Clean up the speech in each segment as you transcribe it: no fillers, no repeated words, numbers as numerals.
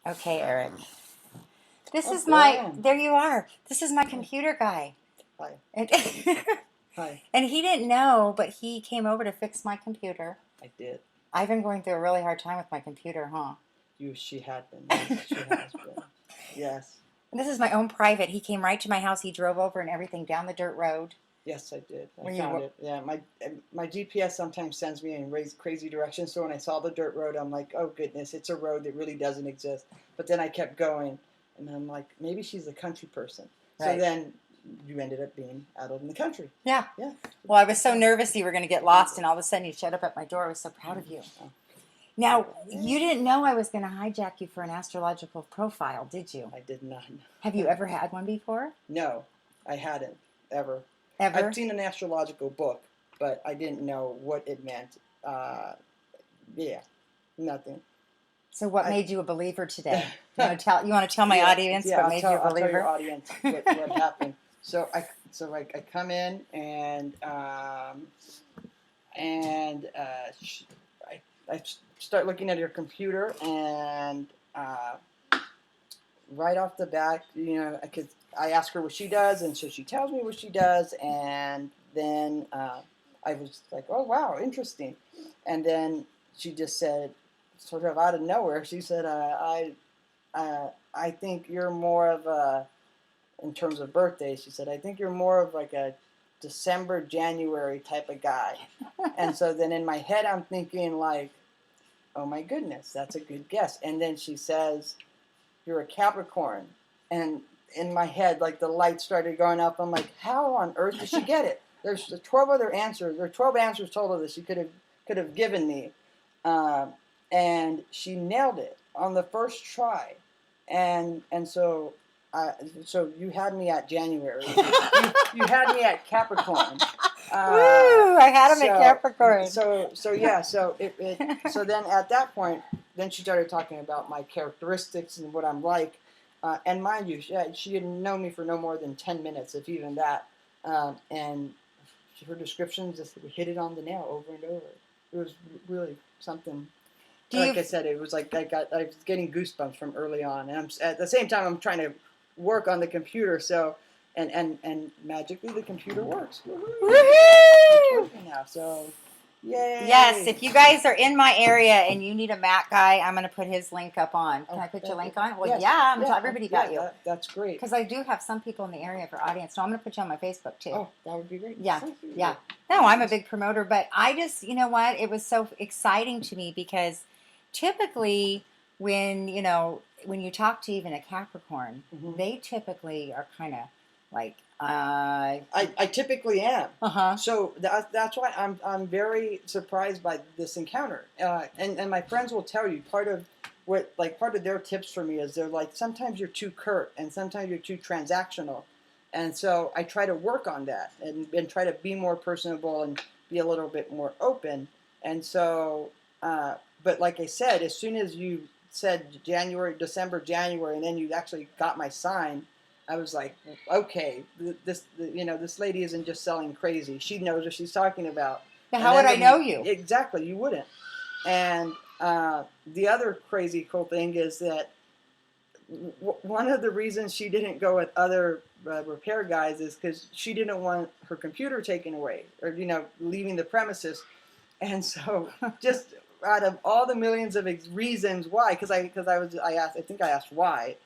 Okay, Eric. This is there I am. there you are. This is my computer guy. Hi. And, Hi. and he didn't know, but he came over to fix my computer. I did. I've been going through a really hard time with my computer, huh? She had been. Yes, she has been. Yes. And this is my own private. He came right to my house. He drove over and everything down the dirt road. Yes, I did. I Were you- found it. Yeah, my GPS sometimes sends me in crazy directions. So when I saw the dirt road, I'm like, oh goodness, it's a road that really doesn't exist. But then I kept going, and I'm like, maybe she's a country person. Right. So then you ended up being out in the country. Yeah. Yeah. Well, I was so nervous you were going to get lost, and all of a sudden you showed up at my door. I was so proud of you. Oh. Now, you didn't know I was going to hijack you for an astrological profile, did you? I did not know. Have you ever had one before? No, I hadn't ever. Ever? I've seen an astrological book, but I didn't know what it meant. Yeah, nothing. So what made you a believer today? You want to tell my audience yeah, what made you a I'll tell believer? your audience what happened. So I come in and I start looking at your computer, and right off the bat, I ask her what she does, and so she tells me what she does, and then I was like, oh wow, interesting. And then she just said, sort of out of nowhere, she said, I think you're more of a, in terms of birthdays, she said, I think you're more of like a December, January type of guy. And so then in my head, I'm thinking like, oh my goodness, that's a good guess. And then she says, you're a Capricorn. And in my head, like the light started going up. I'm like, how on earth did she get it? There's 12 other answers. There are 12 answers total that she could have given me. And she nailed it on the first try. And so you had me at January. you had me at Capricorn. Woo! I had him at Capricorn. So then at that point, then she started talking about my characteristics and what I'm like. And mind you, she didn't know me for no more than 10 minutes, if even that. And her descriptions just hit it on the nail over and over. It was really something. I said, it was like I was getting goosebumps from early on, and at the same time I'm trying to work on the computer. So and magically the computer works. Woohoo! It's working now. So yay! Yes, if you guys are in my area and you need a Mac guy, I'm going to put his link up on. Can I put your link on? Well, yes. yeah, I'm going to tell everybody about you. That's great. Because I do have some people in the area for audience, so I'm going to put you on my Facebook too. Oh, that would be great. Yeah, yeah. No, I'm a big promoter, but I just, you know what? It was so exciting to me because typically when you talk to even a Capricorn, they typically are kind of like, I typically am. Uh-huh. So that's why I'm very surprised by this encounter. And my friends will tell you part of their tips for me is they're like, sometimes you're too curt and sometimes you're too transactional. And so I try to work on that and try to be more personable and be a little bit more open. And so, but like I said, as soon as you said December, January, and then you actually got my sign, I was like, okay, this lady isn't just selling crazy. She knows what she's talking about. Now, how would I know you? Exactly, you wouldn't. And the other crazy cool thing is that one of the reasons she didn't go with other repair guys is because she didn't want her computer taken away or leaving the premises. And so just out of all the millions of reasons why, because I asked why.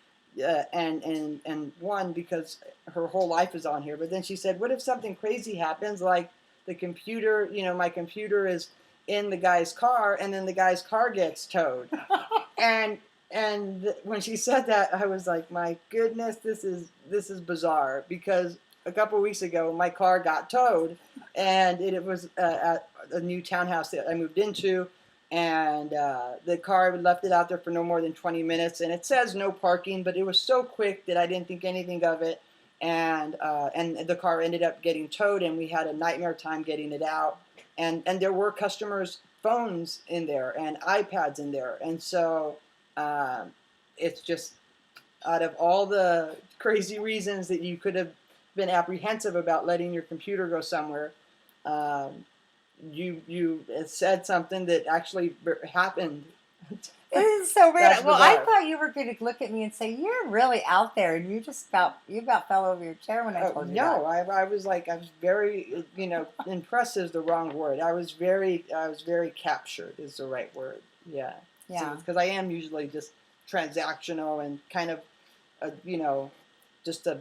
And one, because her whole life is on here. But then she said, what if something crazy happens, like the computer, my computer is in the guy's car, and then the guy's car gets towed. and when she said that, I was like, my goodness, this is bizarre, because a couple of weeks ago, my car got towed, and it was at a new townhouse that I moved into. And the car left it out there for no more than 20 minutes. And it says no parking, but it was so quick that I didn't think anything of it. And the car ended up getting towed, and we had a nightmare time getting it out. And there were customers' phones in there and iPads in there. And so it's just, out of all the crazy reasons that you could have been apprehensive about letting your computer go somewhere, you said something that actually happened This is so weird. That's Well, I bizarre. thought you were going to look at me and say, "You're really out there," and you about fell over your chair when I told you No, that. I was like, I was very, impressive is the wrong word. I was very captured is the right word. Yeah. Yeah. Because I am usually just transactional and kind of, just a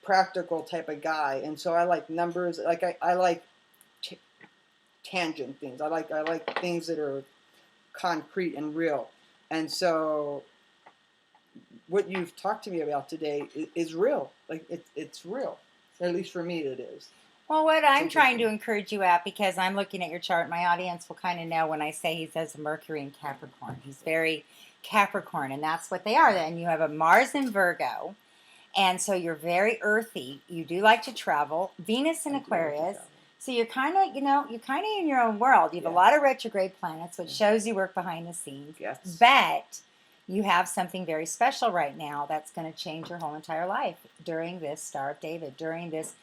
practical type of guy. And so I like numbers. Like I like t- tangent things. I like things that are concrete and real. And so what you've talked to me about today is real. Like it's real. At least for me, it is. Well, what I'm trying to Interesting. encourage you at, because I'm looking at your chart, my audience will kind of know when I say he says Mercury in Capricorn. He's very Capricorn, and that's what they are. And you have a Mars in Virgo, and so you're very earthy. You do like to travel. Venus in I do like to Aquarius. travel. So you're kind of, you're kind of in your own world. You have a Yeah. lot of retrograde planets, which shows you work behind the scenes. Yes. But you have something very special right now that's going to change your whole entire life during this Star of David, during this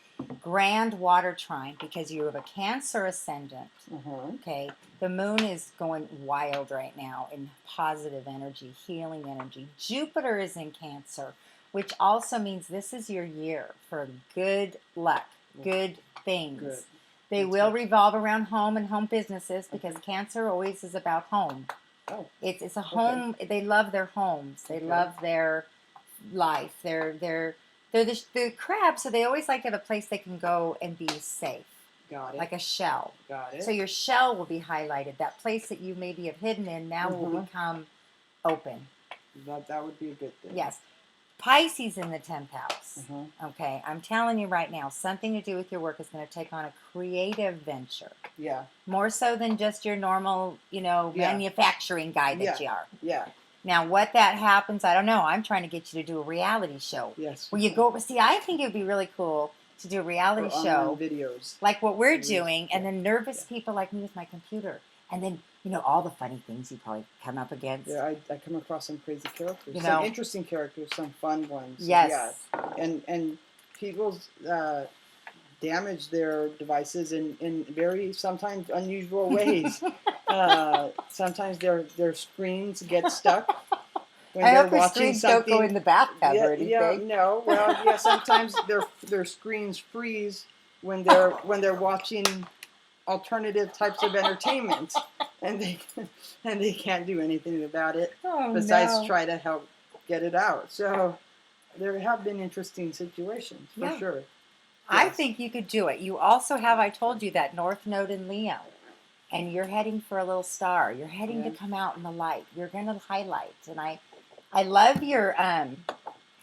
grand water trine, because you have a Cancer ascendant. Okay, the moon is going wild right now in positive energy, healing energy. Jupiter is in Cancer, which also means this is your year for good luck, good things. Good. They will revolve around home and home businesses, because Cancer always is about home. Oh. It's a home. Okay. They love their homes. They love their life. They're the crabs, so they always like to have a place they can go and be safe. Got it. Like a shell. Got it. So your shell will be highlighted. That place that you maybe have hidden in now will become open. That would be a good thing. Yes. Pisces in the 10th house. Okay, I'm telling you right now, something to do with your work is going to take on a creative venture. Yeah. More so than just your normal, manufacturing guy that you are. Yeah. Now, what that happens, I don't know. I'm trying to get you to do a reality show. Yes. Where you go, see, I think it would be really cool to do a reality show. Videos. Like what we're doing, and then nervous people like me with my computer. And then, all the funny things you probably come up against. Yeah, I come across some crazy characters. You some know? Interesting characters, some fun ones. Yes. Yeah. And people's damage their devices in very sometimes unusual ways. Sometimes their screens get stuck when I they're hope your watching screens something. don't go in the bathtub or anything. Yeah, no. Well, yeah. Sometimes their screens freeze when they're watching alternative types of entertainment, and they can't do anything about it besides try to help get it out. So there have been interesting situations for sure. Yes. I think you could do it. You also have, I told you, that North Node in Leo, and you're heading for a little star. You're heading to come out in the light. You're going to highlight, and I love your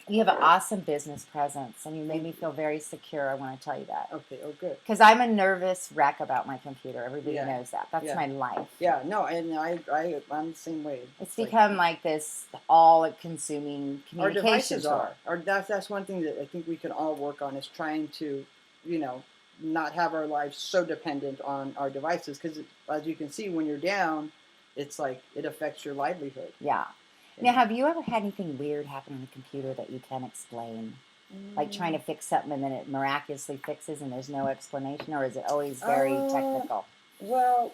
you have an awesome business presence, and you made me feel very secure. I want to tell you that. Okay. Oh, good. Because I'm a nervous wreck about my computer. Everybody knows that. That's my life. Yeah. No, and I'm the same way. It's become like this all-consuming communication. Our devices are. That's one thing that I think we can all work on, is trying to, not have our lives so dependent on our devices. Because as you can see, when you're down, it's like it affects your livelihood. Yeah. Now, have you ever had anything weird happen on the computer that you can't explain? Like trying to fix something and then it miraculously fixes and there's no explanation, or is it always very technical? Well,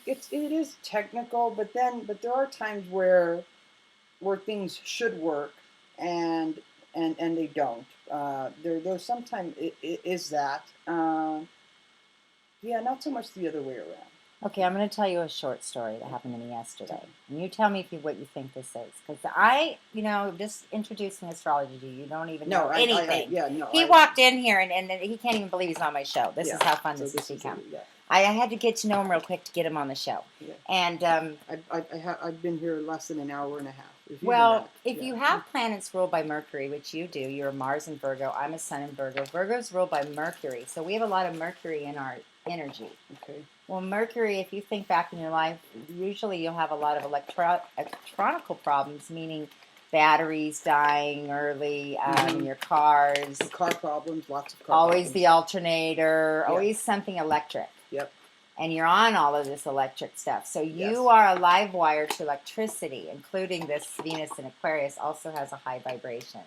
it is technical, but there are times where things should work and they don't. There's sometimes it is that. Not so much the other way around. Okay, I'm going to tell you a short story that happened to me yesterday. And you tell me what you think this is. Because just introducing astrology to you don't even know anything. He walked in here and he can't even believe he's on my show. This is how fun this has become. I had to get to know him real quick to get him on the show. Yeah. And I've been here less than an hour and a half. If you have planets ruled by Mercury, which you do, you're a Mars in Virgo, I'm a Sun in Virgo. Virgo's ruled by Mercury. So we have a lot of Mercury in our energy. Okay. Well, Mercury, if you think back in your life, usually you'll have a lot of electronical problems, meaning batteries dying early in your cars. Car problems, lots of car always problems. The alternator, always something electric. Yep. And you're on all of this electric stuff. So you are a live wire to electricity, including this Venus in Aquarius also has a high vibration.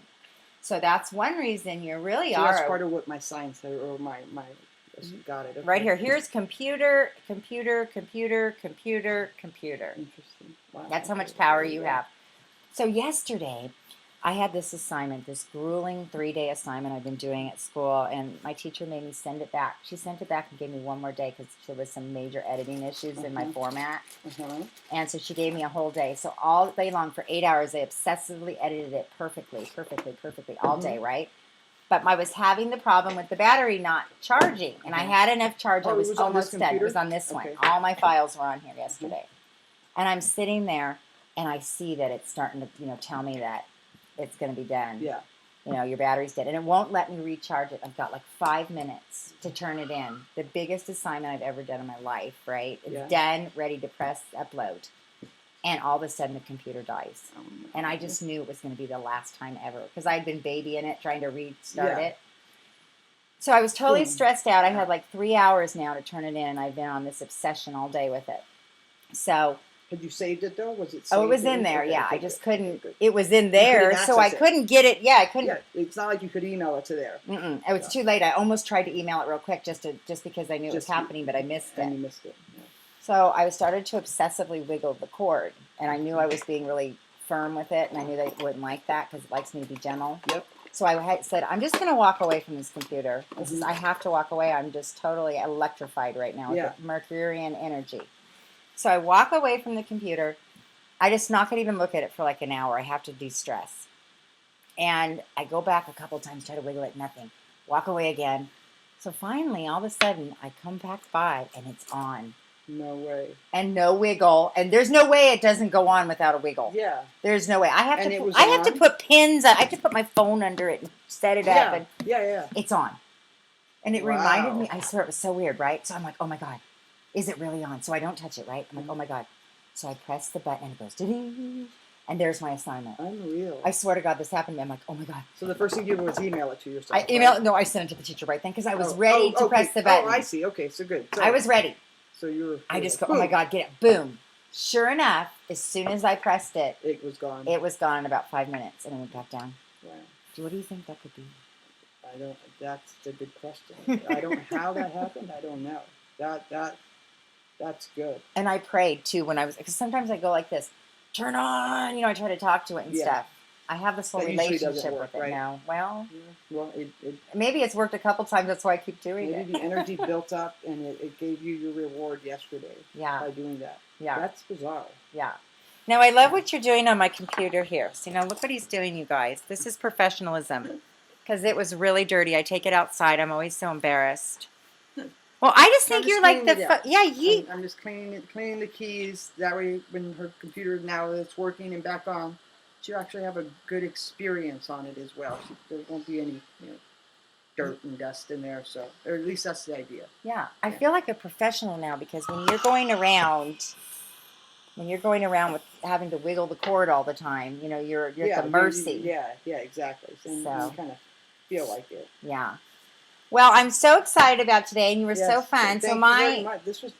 So that's one reason you really are. That's part of what my sign said, or my got it. Okay. Right here. Here's computer. Interesting. Wow. That's how much power you have. So yesterday, I had this assignment, this grueling 3-day assignment I've been doing at school, and my teacher made me send it back. She sent it back and gave me one more day because there was some major editing issues in my format. And so she gave me a whole day. So all day long for 8 hours, I obsessively edited it perfectly all day, right? But I was having the problem with the battery not charging, and I had enough charge. I was almost done. It was on this one. All my files were on here yesterday. And I'm sitting there, and I see that it's starting to, tell me that it's going to be done. Yeah. Your battery's dead. And it won't let me recharge it. I've got like 5 minutes to turn it in. The biggest assignment I've ever done in my life, right? It's done, ready to press upload. And all of a sudden the computer dies. And I just knew it was going to be the last time ever. Because I'd been babying it, trying to restart it. So I was totally stressed out. I had like 3 hours now to turn it in. And I've been on this obsession all day with it. So... Had you saved it though? Was it saved? Oh, it was in there. Okay, I just couldn't. It was in there, so I couldn't get it. Yeah, I couldn't. Yeah, it's not like you could email it to there. It was too late. I almost tried to email it real quick just because I knew it was happening, but I missed it. And you missed it. Yeah. So I started to obsessively wiggle the cord, and I knew I was being really firm with it, and I knew they wouldn't like that because it likes me to be gentle. Yep. So I said, I'm just going to walk away from this computer. I have to walk away. I'm just totally electrified right now with the Mercurian energy. So I walk away from the computer. I just not going to even look at it for like an hour. I have to de-stress. And I go back a couple times, try to wiggle it, nothing. Walk away again. So finally, all of a sudden, I come back by and it's on. No way. And no wiggle. And there's no way it doesn't go on without a wiggle. Yeah. There's no way. I have to put pins. I have to put my phone under it and set it up. And it's on. And it reminded me, I swear it was so weird, right? So I'm like, oh my God, is it really on? So I don't touch it, right? I'm like, oh my God. So I press the button and it goes, ding, and there's my assignment. Unreal. I swear to God, this happened to me. I'm like, oh my God. So the first thing you did was email it to yourself. I sent it to the teacher right then because I was ready to press the button. Oh, I see. Okay, so good. So, I was ready. So you were. I just go, oh my God, get it. Boom. Sure enough, as soon as I pressed it, it was gone. It was gone in about 5 minutes and it went back down. Wow. What do you think that could be? That's a good question. I don't know how that happened. I don't know. That's good. And I prayed too because sometimes I go like this, turn on, I try to talk to it and stuff. I have this whole relationship with it now. Well, maybe it's worked a couple times. That's why I keep doing it. Maybe the energy built up and it gave you your reward yesterday by doing that. Yeah. That's bizarre. Yeah. Now, I love what you're doing on my computer here. So, look what he's doing, you guys. This is professionalism because it was really dirty. I take it outside. I'm always so embarrassed. Well, I just think you're like the... I'm just cleaning the keys. That way, when her computer now it's working and back on, she'll actually have a good experience on it as well. There won't be any dirt and dust in there. So, or at least that's the idea. Yeah, I feel like a professional now because when you're going around with having to wiggle the cord all the time, you're at the mercy. Yeah, exactly. So you kind of feel like it. Yeah. Well, I'm so excited about today, and you were so fun. Thank you very much. This was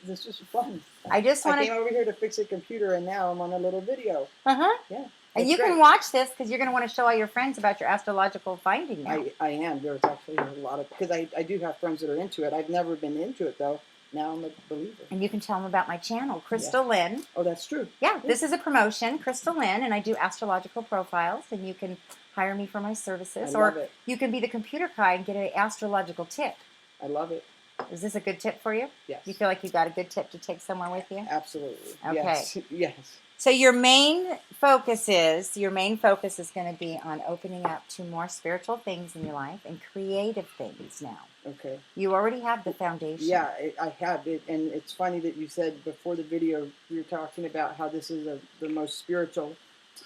fun. I came over here to fix a computer, and now I'm on a little video. Yeah. And you can watch this because you're going to want to show all your friends about your astrological finding now. I am. There's actually a lot of because I do have friends that are into it. I've never been into it though. Now I'm a believer. And you can tell them about my channel, Chrystal Lynn. Oh, that's true. Yeah, this is a promotion, Chrystal Lynn, and I do astrological profiles, and you can hire me for my services. I love it. You can be the computer guy and get an astrological tip. I love it. Is this a good tip for you? Yes. You feel like you got a good tip to take somewhere with you? Absolutely. Okay. Yes. So your main focus is going to be on opening up to more spiritual things in your life and creative things now. Okay. You already have the foundation. Yeah, I have it, and it's funny that you said before the video you were talking about how this is the most spiritual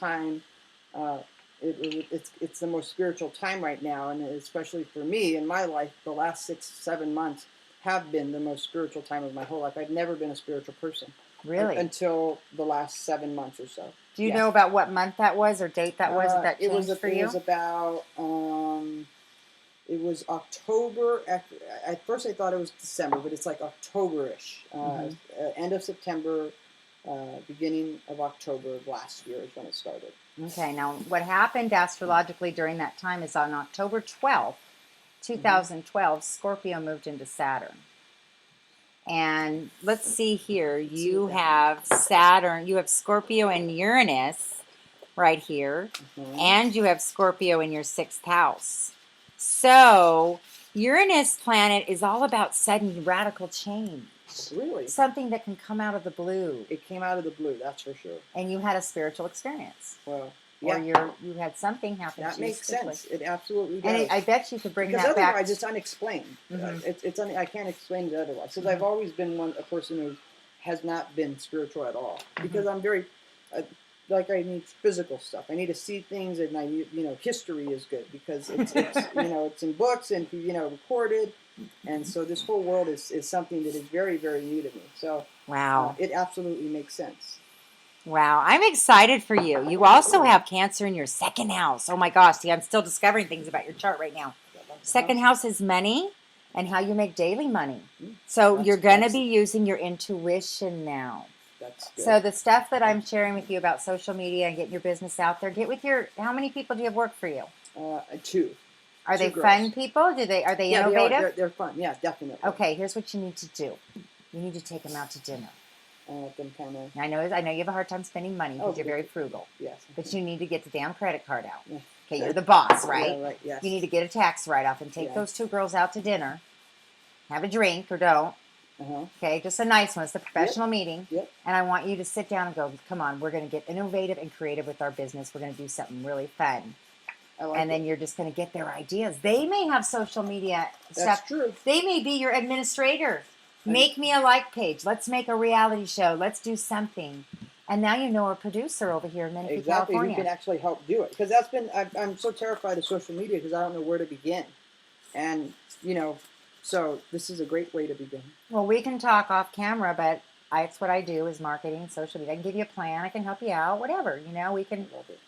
time. It's the most spiritual time right now, and especially for me in my life, the last 6-7 months have been the most spiritual time of my whole life. I've never been a spiritual person. Really? Until the last 7 months or so. Do you know about what month that was or date that was? That it was for you? It was about. It was October. At first, I thought it was December, but it's like October-ish. End of September, beginning of October of last year is when it started. Okay, now what happened astrologically during that time is on October 12th, 2012, Scorpio moved into Saturn. And let's see here. You have Saturn, you have Scorpio and Uranus right here. And you have Scorpio in your 6th house. So Uranus planet is all about sudden radical change. Really? Something that can come out of the blue. It came out of the blue, that's for sure. And you had a spiritual experience. Well, yeah. Or you had something happen to you. That makes sense. It absolutely does. And I bet you could bring because that back. Otherwise, it's unexplained. I can't explain it otherwise. Because I've always been a person who has not been spiritual at all. Because I'm very, I need physical stuff. I need to see things, and history is good because it's it's in books and recorded, and so this whole world is something that is very, very new to me. So wow, it absolutely makes sense. Wow, I'm excited for you. You also have Cancer in your 2nd house. Oh my gosh, see, I'm still discovering things about your chart right now. 2nd house is money and how you make daily money. So you're going to be using your intuition now. That's good. So the stuff that I'm sharing with you about social media and getting your business out there, get with how many people do you have work for you? 2. Are they girls. Fun people? Are they innovative? They're fun. Yeah, definitely. Okay, here's what you need to do. You need to take them out to dinner. Them kind of. I know you have a hard time spending money because you're very frugal. Yes. But you need to get the damn credit card out. Yeah. Okay, you're the boss, right? Yeah, right. Yes. You need to get a tax write-off and take those 2 girls out to dinner. Have a drink or don't. Okay, just a nice one. It's a professional meeting. Yep. And I want you to sit down and go, come on, we're going to get innovative and creative with our business. We're going to do something really fun. And then you're just going to get their ideas. They may have social media stuff. That's true. They may be your administrator. Make me a like page. Let's make a reality show. Let's do something. And now you know a producer over here in Menifee, California. Who can actually help do it. Because I'm so terrified of social media because I don't know where to begin. And, so this is a great way to begin. Well, we can talk off camera, but that's what I do is marketing, social media. I can give you a plan. I can help you out, whatever.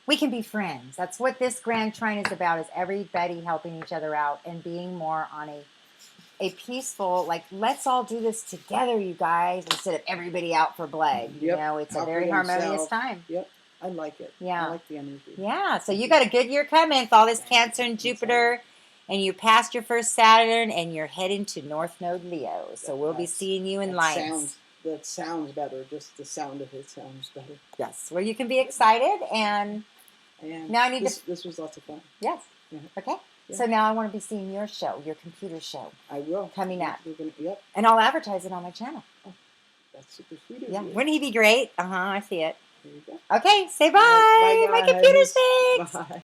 We can be friends. That's what this Grand Trine is about, is everybody helping each other out and being more on a peaceful, let's all do this together, you guys, instead of everybody out for blood. It's a very harmonious time. Yep, I like it. Yeah. I like the energy. Yeah, so you got a good year coming with all this Cancer and Jupiter, and you passed your first Saturn, and you're heading to North Node Leo. So we'll be seeing you in Lions. That sounds better. Just the sound of it sounds better. Yes, well, you can be excited, and now I need this was lots of fun. Yes. Okay. Yeah. So now I want to be seeing your show, your computer show. I will. Coming up. Yep. And I'll advertise it on my channel. Oh, that's super sweet of you. Yeah. Wouldn't he be great? I see it. There you go. Okay, say bye. Bye, my computer's fixed. Bye.